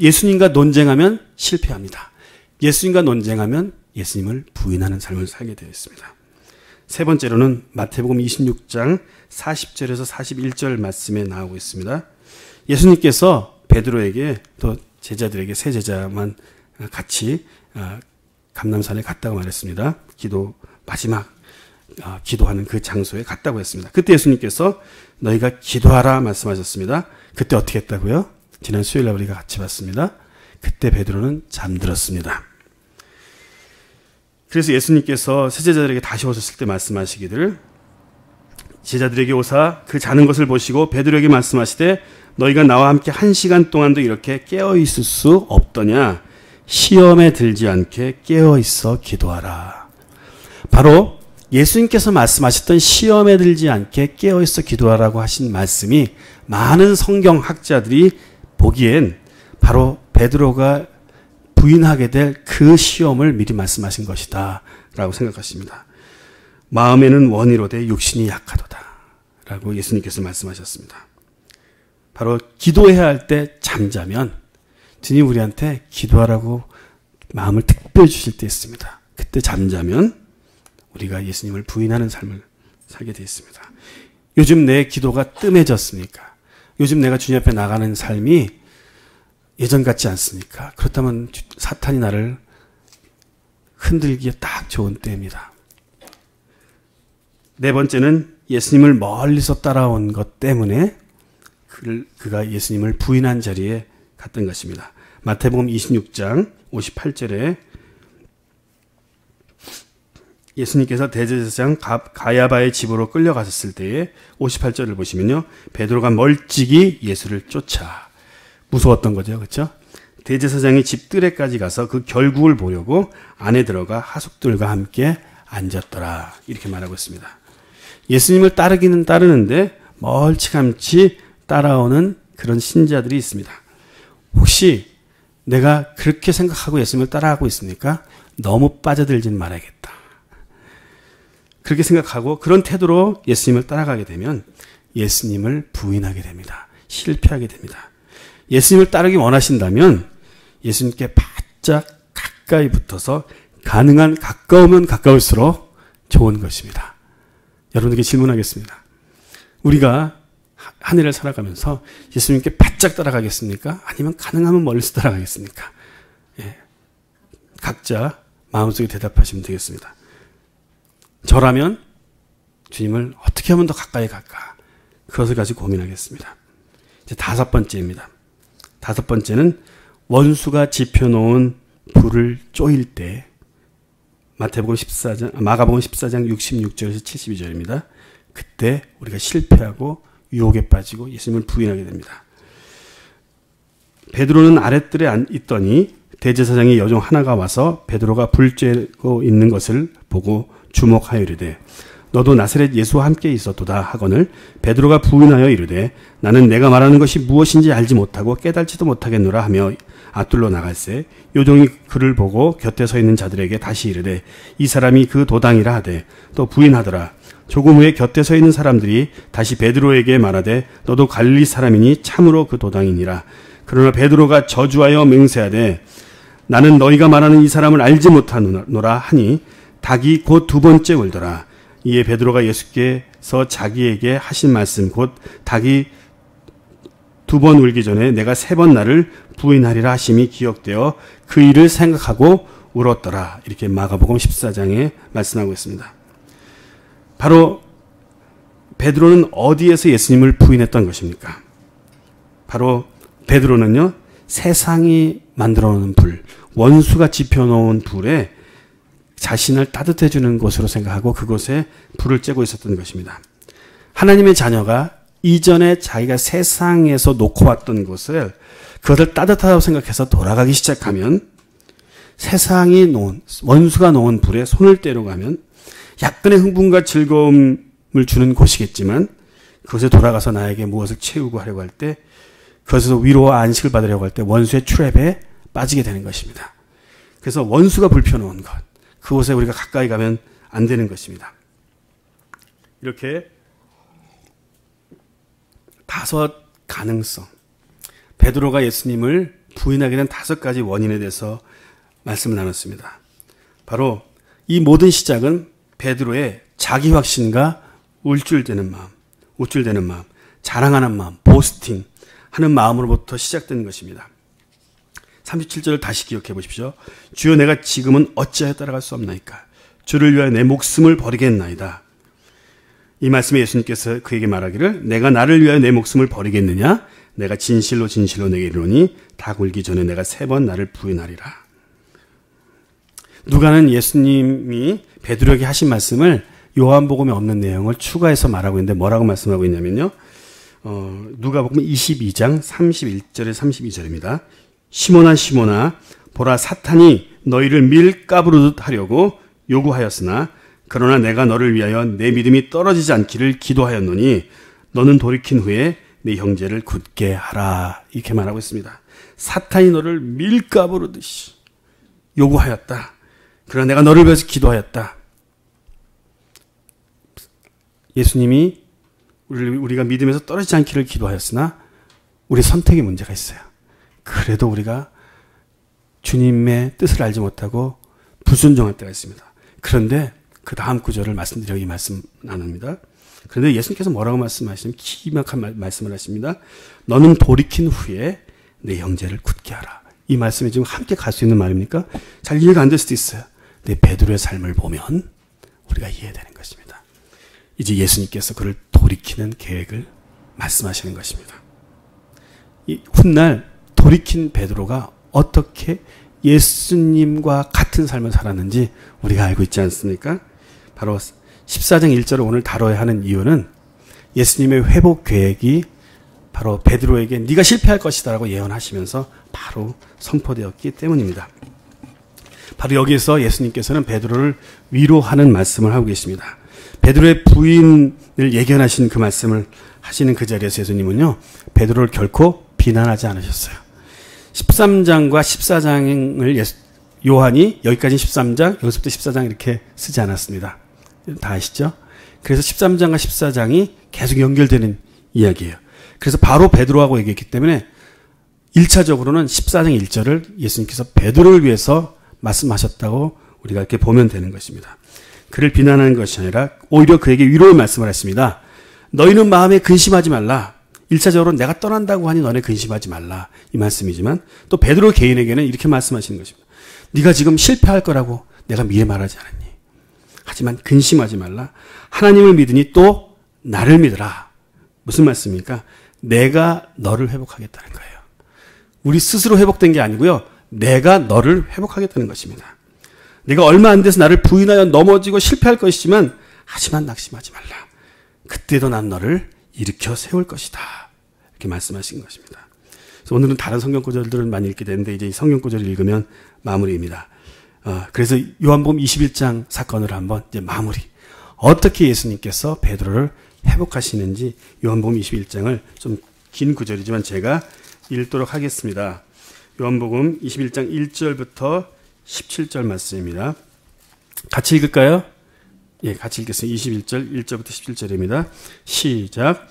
예수님과 논쟁하면 실패합니다. 예수님과 논쟁하면 예수님을 부인하는 삶을 살게 되어 있습니다. 세 번째로는 마태복음 26장 40절에서 41절 말씀에 나오고 있습니다. 예수님께서 베드로에게 또 제자들에게 세 제자만 같이 감람산에 갔다고 말했습니다. 마지막 기도하는 그 장소에 갔다고 했습니다. 그때 예수님께서 너희가 기도하라 말씀하셨습니다. 그때 어떻게 했다고요? 지난 수요일날 우리가 같이 봤습니다. 그때 베드로는 잠들었습니다. 그래서 예수님께서 세 제자들에게 다시 오셨을 때 말씀하시기를 제자들에게 오사 그 자는 것을 보시고 베드로에게 말씀하시되 너희가 나와 함께 1시간 동안도 이렇게 깨어있을 수 없더냐. 시험에 들지 않게 깨어있어 기도하라. 바로 예수님께서 말씀하셨던 시험에 들지 않게 깨어있어 기도하라고 하신 말씀이 많은 성경학자들이 보기엔 바로 베드로가 부인하게 될 그 시험을 미리 말씀하신 것이다 라고 생각하십니다. 마음에는 원이로되 육신이 약하도다 라고 예수님께서 말씀하셨습니다. 바로 기도해야 할 때 잠자면 주님 우리한테 기도하라고 마음을 특별히 주실 때 있습니다. 그때 잠자면 우리가 예수님을 부인하는 삶을 살게 되어 있습니다. 요즘 내 기도가 뜸해졌습니까? 요즘 내가 주님 앞에 나가는 삶이 예전 같지 않습니까? 그렇다면 사탄이 나를 흔들기에 딱 좋은 때입니다. 네 번째는 예수님을 멀리서 따라온 것 때문에 그가 예수님을 부인한 자리에 갔던 것입니다. 마태복음 26장 58절에 예수님께서 대제사장 가야바의 집으로 끌려가셨을 때에 58절을 보시면요. 베드로가 멀찍이 예수를 쫓아 무서웠던 거죠. 그렇죠? 대제사장이 집 뜰에까지 가서 그 결국을 보려고 안에 들어가 하숙들과 함께 앉았더라. 이렇게 말하고 있습니다. 예수님을 따르기는 따르는데 멀찌감치 따라오는 그런 신자들이 있습니다. 혹시 내가 그렇게 생각하고 예수님을 따라가고 있습니까? 너무 빠져들진 말아야겠다. 그렇게 생각하고 그런 태도로 예수님을 따라가게 되면 예수님을 부인하게 됩니다. 실패하게 됩니다. 예수님을 따르기 원하신다면 예수님께 바짝 가까이 붙어서 가능한 가까우면 가까울수록 좋은 것입니다. 여러분에게 질문하겠습니다. 우리가 한 해를 살아가면서 예수님께 바짝 따라가겠습니까? 아니면 가능하면 멀리서 따라가겠습니까? 예. 각자 마음속에 대답하시면 되겠습니다. 저라면 주님을 어떻게 하면 더 가까이 갈까? 그것을 가지고 고민하겠습니다. 이제 다섯 번째입니다. 다섯 번째는 원수가 지펴놓은 불을 쪼일 때 마가복음 14장 66절에서 72절입니다. 그때 우리가 실패하고 유혹에 빠지고 예수님을 부인하게 됩니다. 베드로는 아랫뜰에 있더니 대제사장의 여종 하나가 와서 베드로가 불 쬐고 있는 것을 보고 주목하여 이르되 너도 나사렛 예수와 함께 있었도다 하거늘 베드로가 부인하여 이르되 나는 내가 말하는 것이 무엇인지 알지 못하고 깨달지도 못하겠노라 하며 앗둘러 나갈새 요종이 그를 보고 곁에 서 있는 자들에게 다시 이르되 이 사람이 그 도당이라 하되 또 부인하더라. 조금 후에 곁에 서 있는 사람들이 다시 베드로에게 말하되 너도 갈릴리 사람이니 참으로 그 도당이니라. 그러나 베드로가 저주하여 맹세하되 나는 너희가 말하는 이 사람을 알지 못하노라 하니 닭이 곧 두 번째 울더라. 이에 베드로가 예수께서 자기에게 하신 말씀 곧 닭이 두 번 울기 전에 내가 세 번 나를 부인하리라 하심이 기억되어 그 일을 생각하고 울었더라. 이렇게 마가복음 14장에 말씀하고 있습니다. 바로 베드로는 어디에서 예수님을 부인했던 것입니까? 바로 베드로는요. 세상이 만들어 놓은 불, 원수가 지펴놓은 불에 자신을 따뜻해 주는 곳으로 생각하고 그곳에 불을 쬐고 있었던 것입니다. 하나님의 자녀가 이전에 자기가 세상에서 놓고 왔던 곳을 그것을 따뜻하다고 생각해서 돌아가기 시작하면 세상이 놓은, 원수가 놓은 불에 손을 떼려고 하면 약간의 흥분과 즐거움을 주는 곳이겠지만 그것에 돌아가서 나에게 무엇을 채우고 하려고 할 때, 그것에서 위로와 안식을 받으려고 할 때 원수의 트랩에 빠지게 되는 것입니다. 그래서 원수가 불펴놓은 것, 그곳에 우리가 가까이 가면 안 되는 것입니다. 이렇게 5 가능성, 베드로가 예수님을 부인하게 된 5가지 원인에 대해서 말씀을 나눴습니다. 바로 이 모든 시작은 베드로의 자기 확신과 우쭐대는 마음, 자랑하는 마음, 보스팅 하는 마음으로부터 시작된 것입니다. 37절을 다시 기억해 보십시오. 주여, 내가 지금은 어찌하여 따라갈 수 없나이까? 주를 위하여 내 목숨을 버리겠나이다. 이 말씀에 예수님께서 그에게 말하기를, 내가 나를 위하여 내 목숨을 버리겠느냐? 내가 진실로 진실로 내게 이르노니 다 굴기 전에 내가 3번 나를 부인하리라. 누가는 예수님이 베드로에게 하신 말씀을 요한복음에 없는 내용을 추가해서 말하고 있는데 뭐라고 말씀하고 있냐면요. 누가복음 22장 31절에 32절입니다. 시몬아 시몬아, 보라, 사탄이 너희를 밀가부르듯 하려고 요구하였으나 그러나 내가 너를 위하여 내 믿음이 떨어지지 않기를 기도하였노니 너는 돌이킨 후에 네 형제를 굳게 하라. 이렇게 말하고 있습니다. 사탄이 너를 밀가부르듯이 요구하였다. 그러나 내가 너를 위해서 기도하였다. 예수님이 우리가 믿음에서 떨어지지 않기를 기도하였으나 우리 선택에 문제가 있어요. 그래도 우리가 주님의 뜻을 알지 못하고 불순종할 때가 있습니다. 그런데 그 다음 구절을 말씀드려 이 말씀 나눕니다. 그런데 예수님께서 뭐라고 말씀하시냐면 기막한 말씀을 하십니다. 너는 돌이킨 후에 내 형제를 굳게 하라. 이 말씀이 지금 함께 갈 수 있는 말입니까? 잘 이해가 안 될 수도 있어요. 내 베드로의 삶을 보면 우리가 이해되는 것입니다. 이제 예수님께서 그를 돌이키는 계획을 말씀하시는 것입니다. 이 훗날 돌이킨 베드로가 어떻게 예수님과 같은 삶을 살았는지 우리가 알고 있지 않습니까? 바로 14장 1절을 오늘 다뤄야 하는 이유는 예수님의 회복 계획이 바로 베드로에게 네가 실패할 것이다 라고 예언하시면서 바로 선포되었기 때문입니다. 바로 여기에서 예수님께서는 베드로를 위로하는 말씀을 하고 계십니다. 베드로의 부인을 예견하신 그 말씀을 하시는 그 자리에서 예수님은요, 베드로를 결코 비난하지 않으셨어요. 13장과 14장을 요한이 여기까지 13장, 여기서부터 14장 이렇게 쓰지 않았습니다. 다 아시죠? 그래서 13장과 14장이 계속 연결되는 이야기예요. 그래서 바로 베드로하고 얘기했기 때문에 1차적으로는 14장 1절을 예수님께서 베드로를 위해서 말씀하셨다고 우리가 이렇게 보면 되는 것입니다. 그를 비난하는 것이 아니라 오히려 그에게 위로의 말씀을 했습니다. 너희는 마음에 근심하지 말라. 1차적으로 내가 떠난다고 하니 너네 근심하지 말라. 이 말씀이지만 또 베드로 개인에게는 이렇게 말씀하시는 것입니다. 네가 지금 실패할 거라고 내가 미리 말하지 않았니? 하지만 근심하지 말라. 하나님을 믿으니 또 나를 믿으라. 무슨 말씀입니까? 내가 너를 회복하겠다는 거예요. 우리 스스로 회복된 게 아니고요. 내가 너를 회복하겠다는 것입니다. 네가 얼마 안 돼서 나를 부인하여 넘어지고 실패할 것이지만 하지만 낙심하지 말라. 그때도 난 너를 일으켜 세울 것이다. 이렇게 말씀하신 것입니다. 그래서 오늘은 다른 성경 구절들을 많이 읽게 되는데 이제 이 성경 구절을 읽으면 마무리입니다. 그래서 요한복음 21장 사건을 한번 이제 마무리. 어떻게 예수님께서 베드로를 회복하시는지 요한복음 21장을 좀 긴 구절이지만 제가 읽도록 하겠습니다. 요한복음 21장 1절부터 17절 말씀입니다. 같이 읽을까요? 예, 같이 읽겠습니다. 21절, 1절부터 17절입니다. 시작.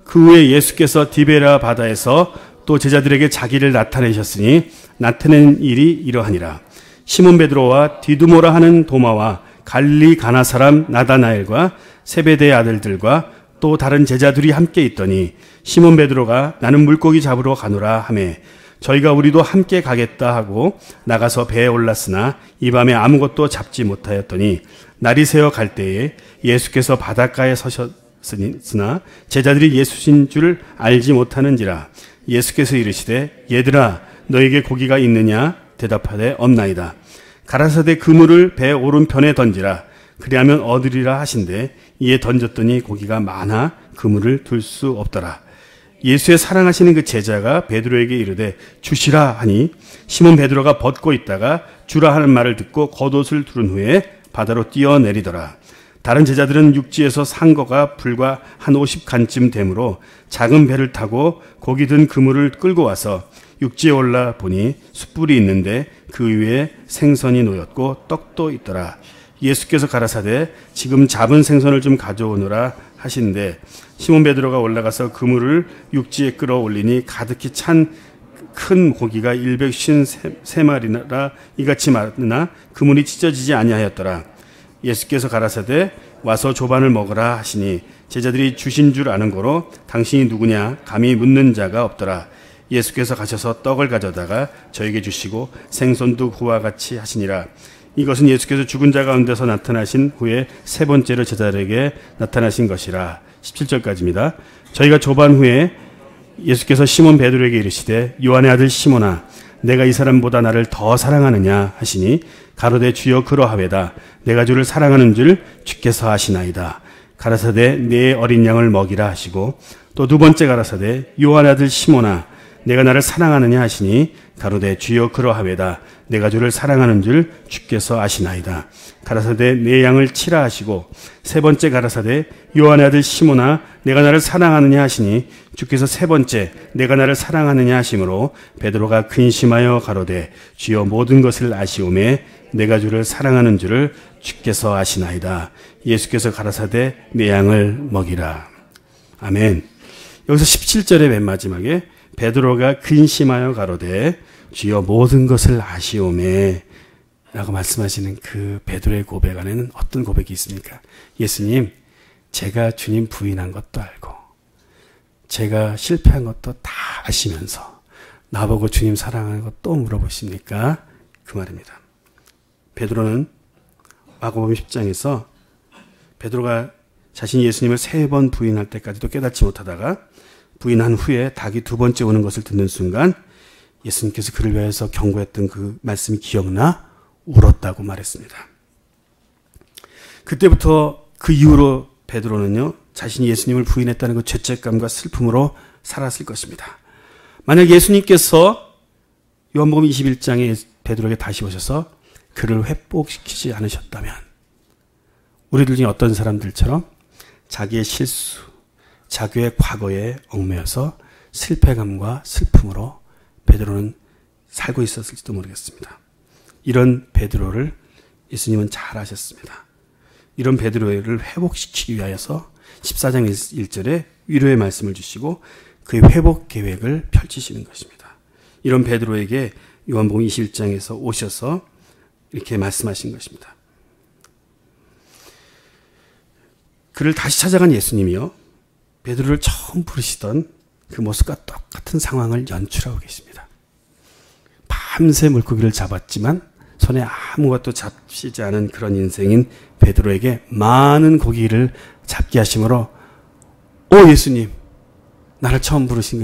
그 후에 예수께서 디베라 바다에서 또 제자들에게 자기를 나타내셨으니 나타낸 일이 이러하니라. 시몬 베드로와 디두모라 하는 도마와 갈릴리 가나 사람 나다나엘과 세베대의 아들들과 또 다른 제자들이 함께 있더니 시몬 베드로가 나는 물고기 잡으러 가노라 하매 저희가 우리도 함께 가겠다 하고 나가서 배에 올랐으나 이 밤에 아무것도 잡지 못하였더니 날이 새어 갈 때에 예수께서 바닷가에 서셨으나 제자들이 예수신 줄 알지 못하는지라. 예수께서 이르시되 얘들아 너에게 고기가 있느냐? 대답하되 없나이다. 가라사대 그물을 배 오른편에 던지라. 그리하면 얻으리라 하신대 이에 던졌더니 고기가 많아 그물을 들 수 없더라. 예수의 사랑하시는 그 제자가 베드로에게 이르되 주시라 하니 시몬 베드로가 벗고 있다가 주라 하는 말을 듣고 겉옷을 두른 후에 바다로 뛰어내리더라. 다른 제자들은 육지에서 산 거가 불과 한 50간쯤 되므로 작은 배를 타고 고기 든 그물을 끌고 와서 육지에 올라 보니 숯불이 있는데 그 위에 생선이 놓였고 떡도 있더라. 예수께서 가라사대 지금 잡은 생선을 좀 가져오너라 하신데 시몬 베드로가 올라가서 그물을 육지에 끌어올리니 가득히 찬 큰 고기가 153마리나 이같이 많으나 그물이 찢어지지 아니하였더라. 예수께서 가라사대 와서 조반을 먹으라 하시니 제자들이 주신 줄 아는 거로 당신이 누구냐 감히 묻는 자가 없더라. 예수께서 가셔서 떡을 가져다가 저에게 주시고 생선도 그와 같이 하시니라. 이것은 예수께서 죽은 자 가운데서 나타나신 후에 세 번째로 제자들에게 나타나신 것이라. 17절까지입니다. 저희가 조반 후에 예수께서 시몬 베드로에게 이르시되 요한의 아들 시몬아 내가 이 사람보다 나를 더 사랑하느냐 하시니 가로되 주여 그러하외다. 내가 주를 사랑하는 줄 주께서 아시나이다. 가라사대 내 어린 양을 먹이라 하시고 또 두 번째 가라사대 요한의 아들 시몬아 내가 나를 사랑하느냐 하시니 가로되 주여 그러하외다. 내가 주를 사랑하는 줄 주께서 아시나이다. 가라사대 내 양을 치라 하시고 세 번째 가라사대 요한의 아들 시몬아 내가 나를 사랑하느냐 하시니 주께서 세 번째 내가 나를 사랑하느냐 하심으로 베드로가 근심하여 가로되 주여 모든 것을 아시오매 내가 주를 사랑하는 줄을 주께서 아시나이다. 예수께서 가라사대 내 양을 먹이라. 아멘. 여기서 17절의 맨 마지막에 베드로가 근심하여 가로되 주여 모든 것을 아시오매 라고 말씀하시는 그 베드로의 고백 안에는 어떤 고백이 있습니까? 예수님, 제가 주님 부인한 것도 알고 제가 실패한 것도 다 아시면서 나보고 주님 사랑하는 것 또 물어보십니까? 그 말입니다. 베드로는 마가복음 10장에서 베드로가 자신이 예수님을 3번 부인할 때까지도 깨닫지 못하다가 부인한 후에 닭이 두 번째 오는 것을 듣는 순간 예수님께서 그를 위해서 경고했던 그 말씀이 기억나 울었다고 말했습니다. 그때부터 그 이후로 베드로는요 자신이 예수님을 부인했다는 그 죄책감과 슬픔으로 살았을 것입니다. 만약 예수님께서 요한복음 21장에 베드로에게 다시 오셔서 그를 회복시키지 않으셨다면 우리들 중에 어떤 사람들처럼 자기의 실수, 자기의 과거에 얽매여서 실패감과 슬픔으로 베드로는 살고 있었을지도 모르겠습니다. 이런 베드로를 예수님은 잘 아셨습니다. 이런 베드로를 회복시키기 위하여서 14장 1절에 위로의 말씀을 주시고 그의 회복 계획을 펼치시는 것입니다. 이런 베드로에게 요한복음 21장에서 오셔서 이렇게 말씀하신 것입니다. 그를 다시 찾아간 예수님이요 베드로를 처음 부르시던 그 모습과 똑같은 상황을 연출하고 계십니다. 밤새 물고기를 잡았지만 손에 아무것도 잡히지 않은 그런 인생인 베드로에게 많은 고기를 잡게 하심으로 오 예수님, 나를 처음 부르신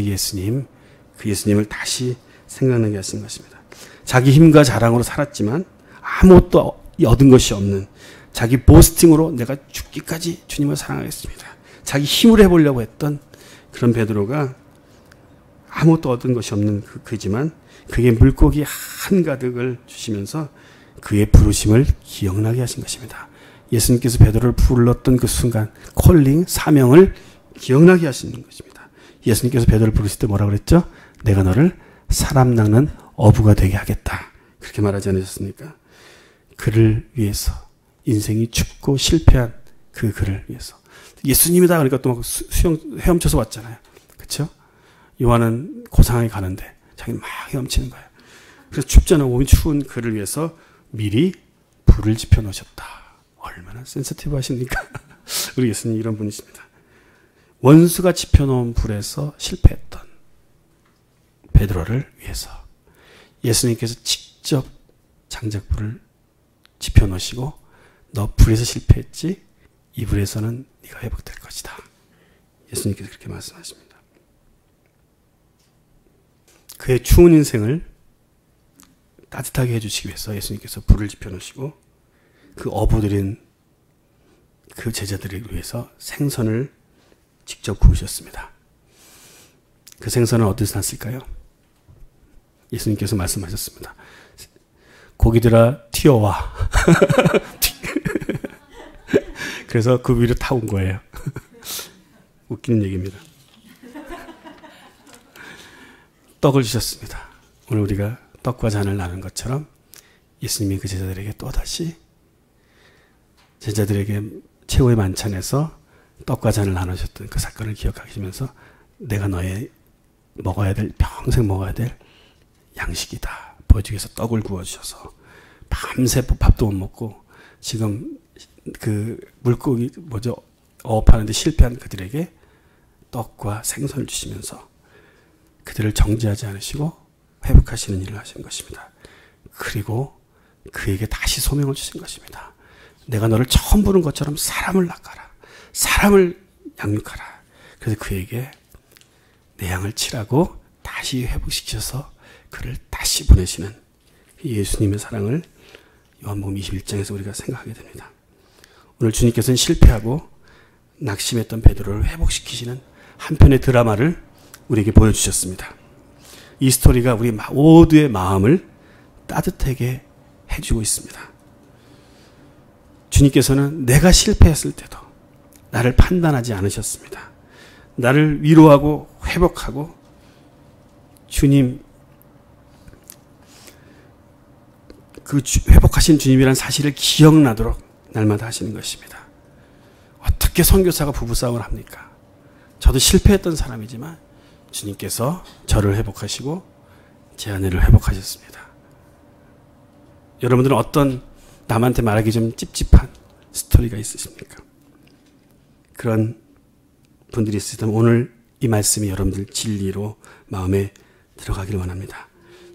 그 예수님을 다시 생각나게 하신 것입니다. 자기 힘과 자랑으로 살았지만 아무것도 얻은 것이 없는 자기 보스팅으로 내가 죽기까지 주님을 사랑하겠습니다. 자기 힘으로 해보려고 했던 그런 베드로가 아무것도 얻은 것이 없는 그지만 그에게 물고기 한가득을 주시면서 그의 부르심을 기억나게 하신 것입니다. 예수님께서 베드로를 불렀던 그 순간 콜링, 사명을 기억나게 하시는 것입니다. 예수님께서 베드로를 부르실 때 뭐라고 그랬죠? 내가 너를 사람 낚는 어부가 되게 하겠다. 그렇게 말하지 않으셨습니까? 그를 위해서 인생이 춥고 실패한 그 그를 위해서 예수님이다 그러니까 또 막 헤엄쳐서 왔잖아요. 그렇죠? 요한은 고상하게 가는데 자기는 막 헤엄치는 거예요. 그래서 춥잖아. 몸이 추운 그를 위해서 미리 불을 지펴 놓으셨다. 얼마나 센시티브 하십니까? 우리 예수님 이런 분이십니다. 원수가 지펴 놓은 불에서 실패했던 베드로를 위해서 예수님께서 직접 장작불을 지펴 놓으시고 너 불에서 실패했지? 이 불에서는 네가 회복될 것이다. 예수님께서 그렇게 말씀하십니다. 그의 추운 인생을 따뜻하게 해주시기 위해서 예수님께서 불을 지펴 놓으시고 그 어부들인 그 제자들을 위해서 생선을 직접 구우셨습니다. 그 생선은 어디서 났을까요? 예수님께서 말씀하셨습니다. 고기들아 튀어와. 그래서 그 위로 타온 거예요. 웃기는 얘기입니다. 떡을 주셨습니다. 오늘 우리가 떡과 잔을 나눈 것처럼 예수님이 그 제자들에게 또다시 제자들에게 최후의 만찬에서 떡과 잔을 나누셨던 그 사건을 기억하시면서 내가 너의 먹어야 될, 평생 먹어야 될 양식이다 보여주기 위해서 떡을 구워주셔서 밤새 밥도 못 먹고 지금 그 물고기 어업하는데 실패한 그들에게 떡과 생선을 주시면서 그들을 정죄하지 않으시고 회복하시는 일을 하신 것입니다. 그리고 그에게 다시 소명을 주신 것입니다. 내가 너를 처음 보는 것처럼 사람을 낚아라. 사람을 양육하라. 그래서 그에게 내 양을 치라고 다시 회복시켜서 그를 다시 보내시는 예수님의 사랑을 요한복음 21장에서 우리가 생각하게 됩니다. 오늘 주님께서는 실패하고 낙심했던 베드로를 회복시키시는 한편의 드라마를 우리에게 보여주셨습니다. 이 스토리가 우리 모두의 마음을 따뜻하게 해주고 있습니다. 주님께서는 내가 실패했을 때도 나를 판단하지 않으셨습니다. 나를 위로하고 회복하고 주님, 그 회복하신 주님이란 사실을 기억나도록 날마다 하시는 것입니다. 어떻게 선교사가 부부싸움을 합니까? 저도 실패했던 사람이지만 주님께서 저를 회복하시고 제 아내를 회복하셨습니다. 여러분들은 어떤 남한테 말하기 좀 찝찝한 스토리가 있으십니까? 그런 분들이 있으시다면 오늘 이 말씀이 여러분들 진리로 마음에 들어가기를 원합니다.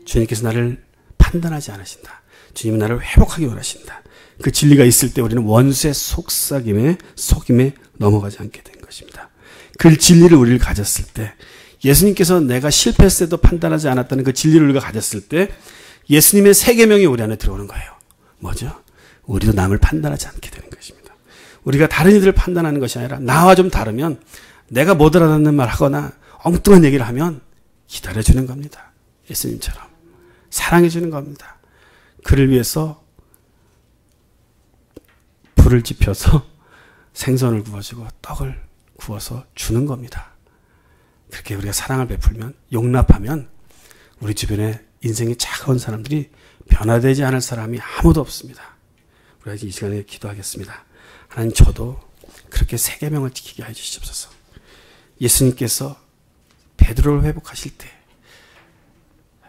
주님께서 나를 판단하지 않으신다. 주님은 나를 회복하기 원하신다. 그 진리가 있을 때 우리는 원수의 속삭임에 넘어가지 않게 된 것입니다. 그 진리를 우리를 가졌을 때 예수님께서 내가 실패했을 때도 판단하지 않았다는 그 진리를 우리가 가졌을 때 예수님의 세 계명이 우리 안에 들어오는 거예요. 뭐죠? 우리도 남을 판단하지 않게 되는 것입니다. 우리가 다른 이들을 판단하는 것이 아니라 나와 좀 다르면 내가 못 알아듣는 말 하거나 엉뚱한 얘기를 하면 기다려주는 겁니다. 예수님처럼 사랑해주는 겁니다. 그를 위해서 불을 지펴서 생선을 구워주고 떡을 구워서 주는 겁니다. 그렇게 우리가 사랑을 베풀면, 용납하면 우리 주변에 인생이 차가운 사람들이 변화되지 않을 사람이 아무도 없습니다. 우리가 이 시간에 기도하겠습니다. 하나님, 저도 그렇게 세 계명을 지키게 해주시옵소서. 예수님께서 베드로를 회복하실 때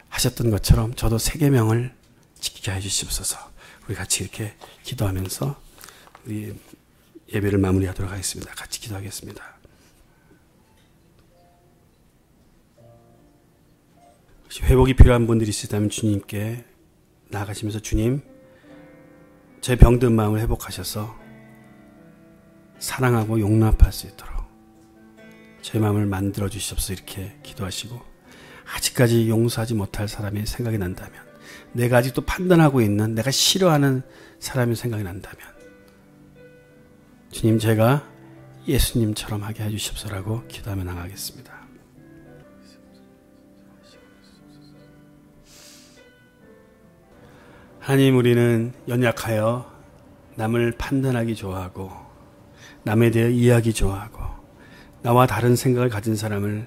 하셨던 것처럼 저도 세 계명을 지키게 해주시옵소서. 우리 같이 이렇게 기도하면서 우리 예배를 마무리하도록 하겠습니다. 같이 기도하겠습니다. 회복이 필요한 분들이 있으시다면 주님께 나아가시면서 주님, 제 병든 마음을 회복하셔서 사랑하고 용납할 수 있도록 제 마음을 만들어 주시옵소서. 이렇게 기도하시고 아직까지 용서하지 못할 사람이 생각이 난다면, 내가 아직도 판단하고 있는 내가 싫어하는 사람이 생각이 난다면 주님, 제가 예수님처럼 하게 해주십시오라고 기도하며 나가겠습니다. 하나님, 우리는 연약하여 남을 판단하기 좋아하고 남에 대해 이해하기 좋아하고 나와 다른 생각을 가진 사람을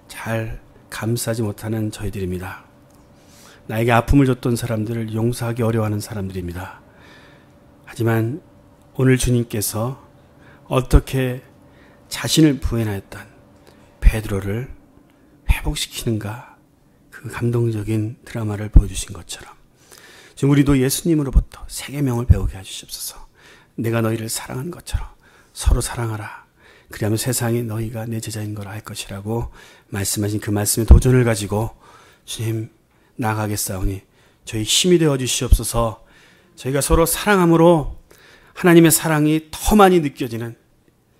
잘 감싸지 못하는 저희들입니다. 나에게 아픔을 줬던 사람들을 용서하기 어려워하는 사람들입니다. 하지만 오늘 주님께서 어떻게 자신을 부인하였던 베드로를 회복시키는가, 그 감동적인 드라마를 보여주신 것처럼 지금 우리도 예수님으로부터 세 계명을 배우게 해주시옵소서. 내가 너희를 사랑한 것처럼 서로 사랑하라. 그리하면 세상이 너희가 내 제자인 걸 알 것이라고 말씀하신 그 말씀의 도전을 가지고 주님 나아가겠사오니 저희 힘이 되어 주시옵소서. 저희가 서로 사랑함으로 하나님의 사랑이 더 많이 느껴지는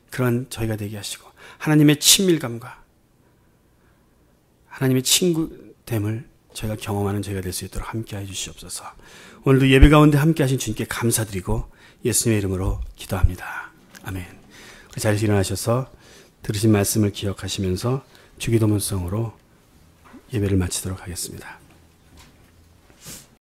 그런 저희가 되게 하시고 하나님의 친밀감과 하나님의 친구됨을 저희가 경험하는 저희가 될 수 있도록 함께해 주시옵소서. 오늘도 예배 가운데 함께하신 주님께 감사드리고 예수님의 이름으로 기도합니다. 아멘. 자리에서 일어나셔서 들으신 말씀을 기억하시면서 주기도문성으로 예배를 마치도록 하겠습니다.